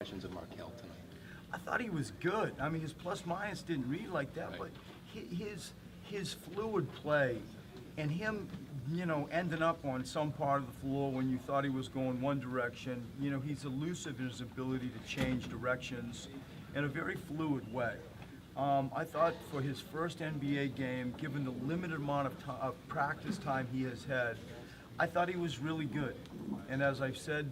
Impressions of Markelle tonight. I thought he was good. I mean, his plus minus didn't read like that, Right. but his fluid play and him, ending up on some part of the floor when you thought he was going one direction. He's elusive in his ability to change directions in a very fluid way. I thought for his first NBA game, given the limited amount of practice time he has had, I thought he was really good. And as I've said,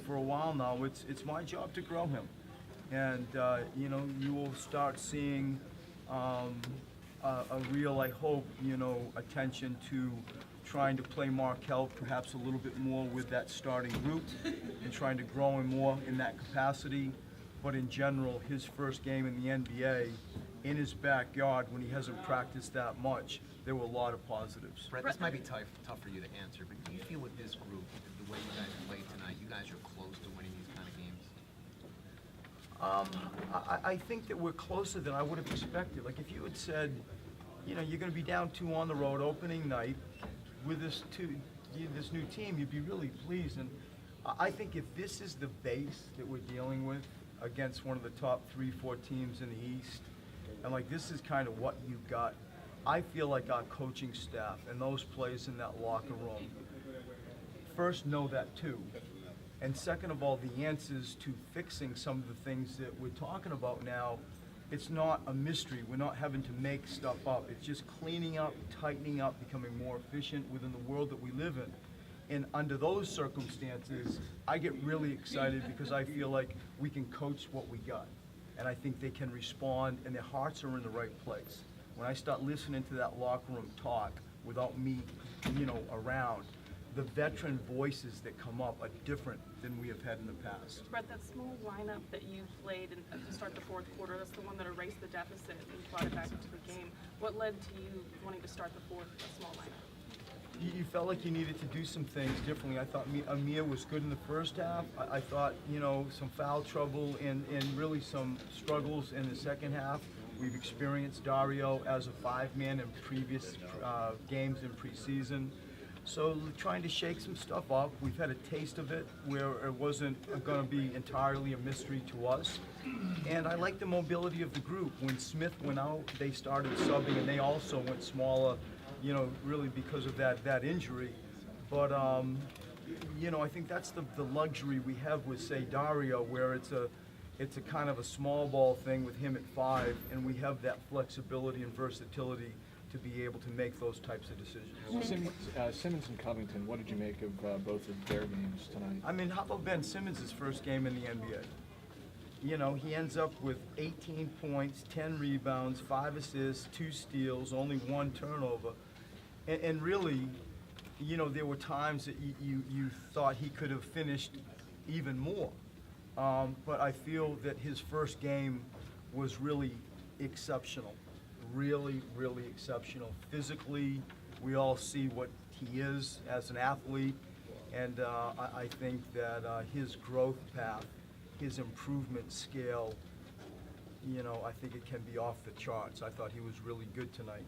for a while now, it's my job to grow him. And, you will start seeing a real, I hope, attention to trying to play Markelle perhaps a little bit more with that starting group and trying to grow him more in that capacity. But in general, his first game in the NBA, in his backyard, when he hasn't practiced that much, there were a lot of positives. Brett, this might be tough for you to answer, but do you feel with this group, the way you guys played tonight, you guys are close to winning these kind of games? I think that we're closer than I would have expected. Like if you had said, you're going to be down 2 on the road opening night with this new team, you'd be really pleased. And I think if this is the base that we're dealing with against one of the top 3-4 teams in the East, and like this is kind of what you got, I feel like our coaching staff and those players in that locker room first know that too. And second of all, the answers to fixing some of the things that we're talking about now, it's not a mystery. We're not having to make stuff up. It's just cleaning up, tightening up, becoming more efficient within the world that we live in. And under those circumstances, I get really excited because I feel like we can coach what we got. And I think they can respond and their hearts are in the right place. When I start listening to that locker room talk without me, around, the veteran voices that come up are different than we have had in the past. Brett, that small lineup that you played to start the fourth quarter, that's the one that erased the deficit and brought it back into the game. What led to you wanting to start the fourth with a small lineup? You felt like you needed to do some things differently. I thought Amir was good in the first half. I thought, some foul trouble and really some struggles in the second half. We've experienced Dario as a 5-man in previous games in preseason. So trying to shake some stuff up. We've had a taste of it where it wasn't going to be entirely a mystery to us. And I like the mobility of the group. When Smith went out, they started subbing and they also went smaller, really because of that injury. But, I think that's the luxury we have with, say, Dario, where it's a kind of a small ball thing with him at 5, and we have that flexibility and versatility to be able to make those types of decisions. Simmons and Covington, what did you make of both of their games tonight? I mean, how about Ben Simmons' first game in the NBA? He ends up with 18 points, 10 rebounds, 5 assists, 2 steals, only 1 turnover. And really, there were times that you thought he could have finished even more. But I feel that his first game was really exceptional. Really, really exceptional. Physically, we all see what he is as an athlete, and I think that his growth path, his improvement scale, I think it can be off the charts. I thought he was really good tonight.